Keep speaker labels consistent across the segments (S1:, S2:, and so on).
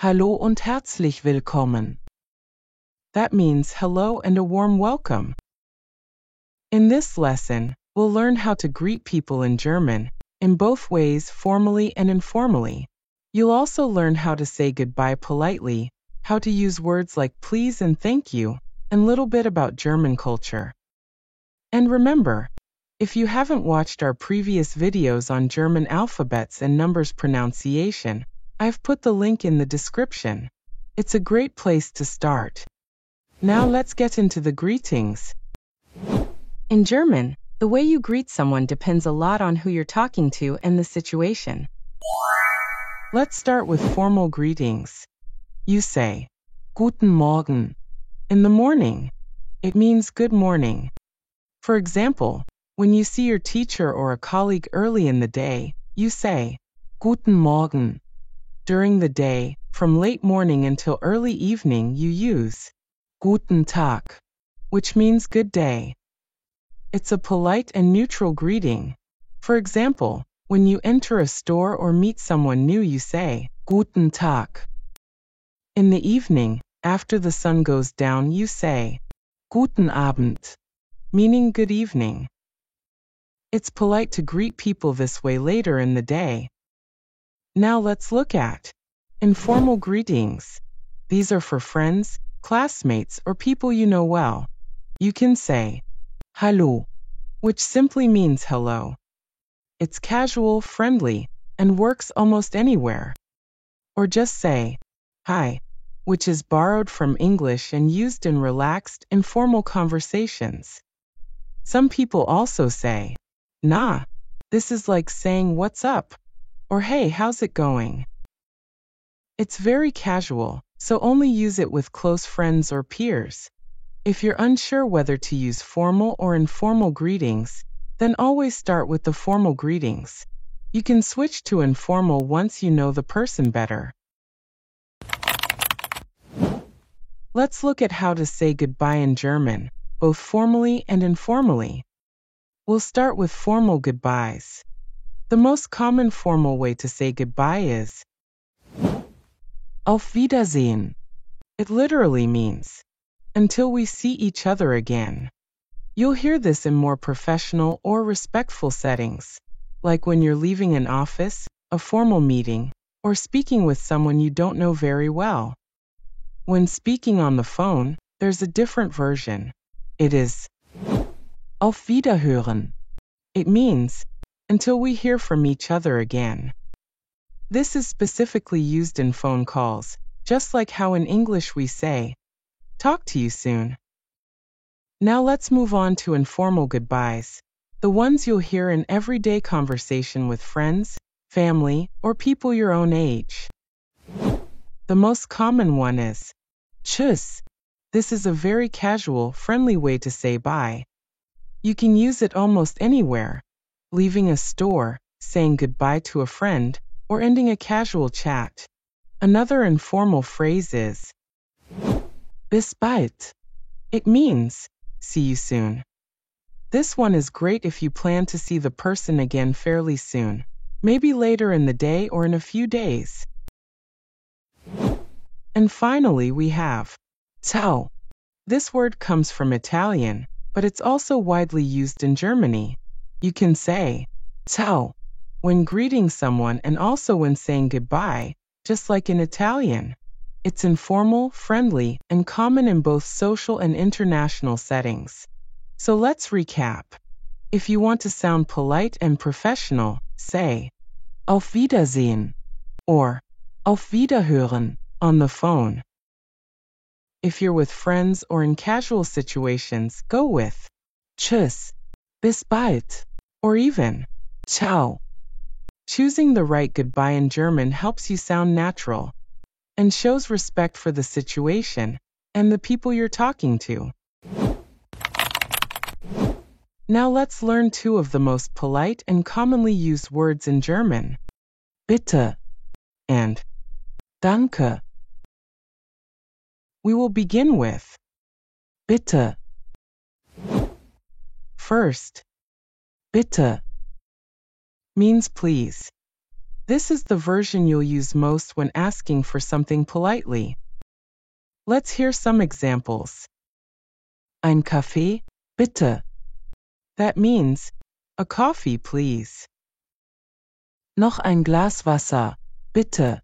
S1: Hallo und herzlich willkommen. That means hello and a warm welcome. In this lesson, we'll learn how to greet people in German, in both ways, formally and informally. You'll also learn how to say goodbye politely, how to use words like please and thank you, and a little bit about German culture. And remember, if you haven't watched our previous videos on German alphabets and numbers pronunciation, I've put the link in the description. It's a great place to start. Now let's get into the greetings.
S2: In German, the way you greet someone depends a lot on who you're talking to and the situation.
S1: Let's start with formal greetings. You say, Guten Morgen. In the morning, it means good morning. For example, when you see your teacher or a colleague early in the day, you say, Guten Morgen. During the day, from late morning until early evening, you use Guten Tag, which means good day. It's a polite and neutral greeting. For example, when you enter a store or meet someone new, you say Guten Tag. In the evening, after the sun goes down, you say Guten Abend, meaning good evening. It's polite to greet people this way later in the day. Now let's look at informal greetings. These are for friends, classmates, or people you know well. You can say Hallo, which simply means hello. It's casual, friendly, and works almost anywhere. Or just say Hi, which is borrowed from English and used in relaxed, informal conversations. Some people also say Na. This is like saying what's up, or hey, how's it going? It's very casual, so only use it with close friends or peers. If you're unsure whether to use formal or informal greetings, then always start with the formal greetings. You can switch to informal once you know the person better. Let's look at how to say goodbye in German, both formally and informally. We'll start with formal goodbyes. The most common formal way to say goodbye is Auf Wiedersehen. It literally means until we see each other again. You'll hear this in more professional or respectful settings, like when you're leaving an office, a formal meeting, or speaking with someone you don't know very well. When speaking on the phone, there's a different version. It is Auf Wiederhören. It means until we hear from each other again. This is specifically used in phone calls, just like how in English we say, talk to you soon. Now let's move on to informal goodbyes, the ones you'll hear in everyday conversation with friends, family, or people your own age. The most common one is Tschüss. This is a very casual, friendly way to say bye. You can use it almost anywhere, leaving a store, saying goodbye to a friend, or ending a casual chat. Another informal phrase is Bis bald. It means see you soon. This one is great if you plan to see the person again fairly soon, maybe later in the day or in a few days. And finally, we have Ciao. This word comes from Italian, but it's also widely used in Germany. You can say Ciao when greeting someone and also when saying goodbye, just like in Italian. It's informal, friendly, and common in both social and international settings. So let's recap. If you want to sound polite and professional, say Auf Wiedersehen or Auf Wiederhören on the phone. If you're with friends or in casual situations, go with Tschüss, bis bald, or even Ciao. Choosing the right goodbye in German helps you sound natural and shows respect for the situation and the people you're talking to. Now let's learn two of the most polite and commonly used words in German, Bitte and Danke. We will begin with Bitte. First, Bitte means please. This is the version you'll use most when asking for something politely. Let's hear some examples. Ein Kaffee, bitte. That means, a coffee, please. Noch ein Glas Wasser, bitte.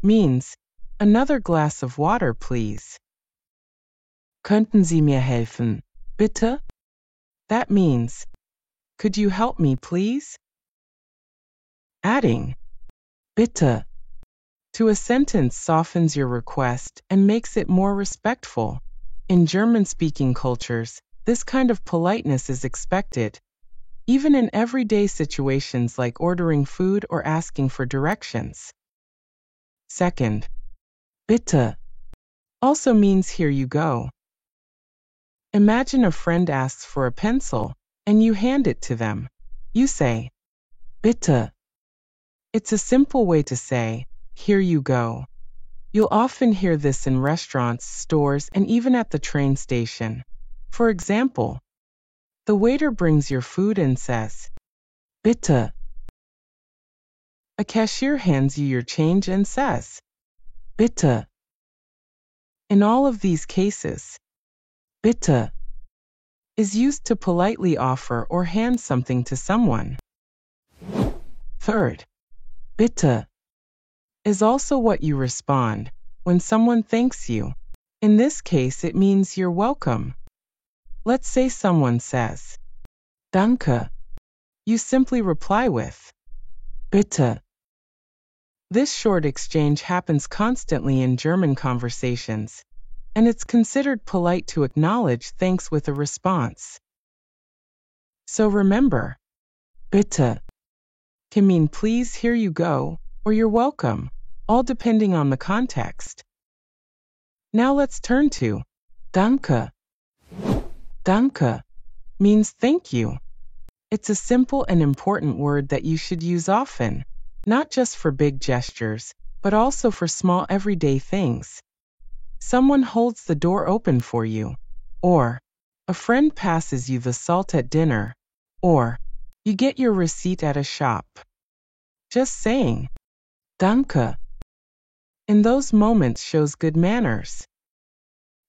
S1: Means, another glass of water, please. Könnten Sie mir helfen, bitte? That means, could you help me, please? Adding bitte to a sentence softens your request and makes it more respectful. In German-speaking cultures, this kind of politeness is expected, even in everyday situations like ordering food or asking for directions. Second, bitte also means here you go. Imagine a friend asks for a pencil, and you hand it to them. You say, bitte. It's a simple way to say, here you go. You'll often hear this in restaurants, stores, and even at the train station. For example, the waiter brings your food and says, bitte. A cashier hands you your change and says, bitte. In all of these cases, bitte is used to politely offer or hand something to someone. Third, bitte is also what you respond when someone thanks you. In this case, it means you're welcome. Let's say someone says, danke. You simply reply with, bitte. This short exchange happens constantly in German conversations, and it's considered polite to acknowledge thanks with a response. So remember, bitte can mean please, here you go, or you're welcome, all depending on the context. Now let's turn to danke. Danke means thank you. It's a simple and important word that you should use often, not just for big gestures, but also for small everyday things. Someone holds the door open for you, or a friend passes you the salt at dinner, or you get your receipt at a shop. Just saying, danke, in those moments shows good manners.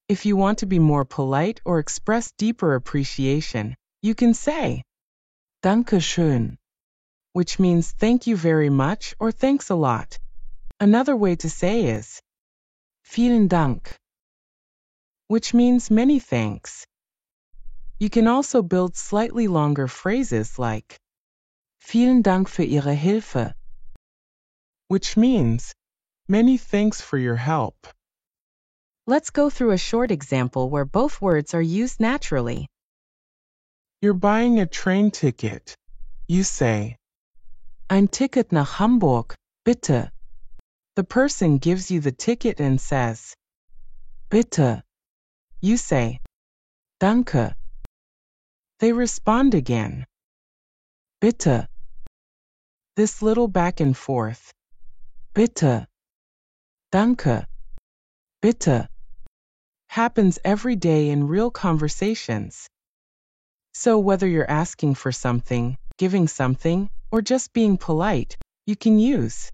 S1: If you want to be more polite or express deeper appreciation, you can say, danke schön, which means thank you very much or thanks a lot. Another way to say is, vielen Dank, which means many thanks. You can also build slightly longer phrases like, vielen Dank für Ihre Hilfe, which means, many thanks for your help.
S2: Let's go through a short example where both words are used naturally.
S1: You're buying a train ticket. You say, ein Ticket nach Hamburg, bitte. The person gives you the ticket and says, bitte. You say, danke. They respond again, bitte. This little back and forth, bitte, danke, bitte, happens every day in real conversations. So whether you're asking for something, giving something, or just being polite, you can use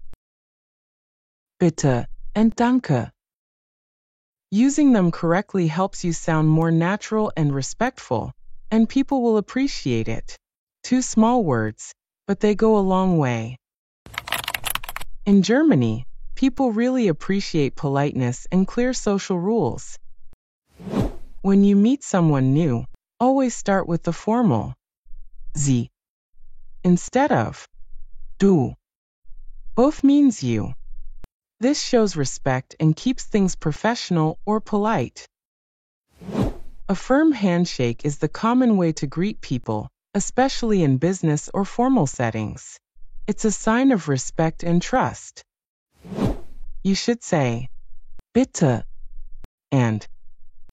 S1: bitte and danke. Using them correctly helps you sound more natural and respectful, and people will appreciate it. 2 small words, but they go a long way. In Germany, people really appreciate politeness and clear social rules. When you meet someone new, always start with the formal Sie instead of du. Both means you. This shows respect and keeps things professional or polite. A firm handshake is the common way to greet people, especially in business or formal settings. It's a sign of respect and trust. You should say, bitte, and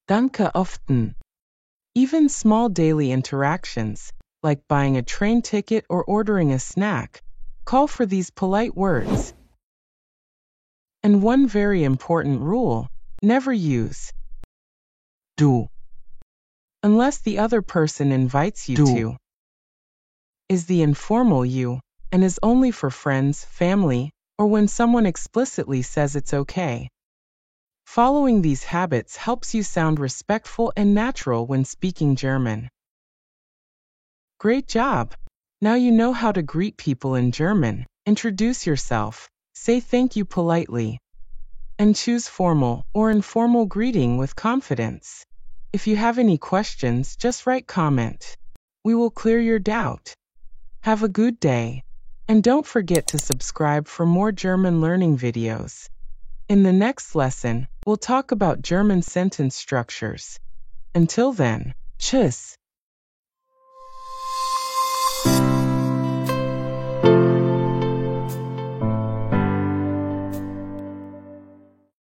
S1: danke often. Even small daily interactions, like buying a train ticket or ordering a snack, call for these polite words. And one very important rule, never use du unless the other person invites you to. Is the informal you, and is only for friends, family, or when someone explicitly says it's okay. Following these habits helps you sound respectful and natural when speaking German. Great job! Now you know how to greet people in German. Introduce yourself, say thank you politely, and choose formal or informal greeting with confidence. If you have any questions, just write comment. We will clear your doubt. Have a good day, and don't forget to subscribe for more German learning videos. In the next lesson, we'll talk about German sentence structures. Until then, tschüss!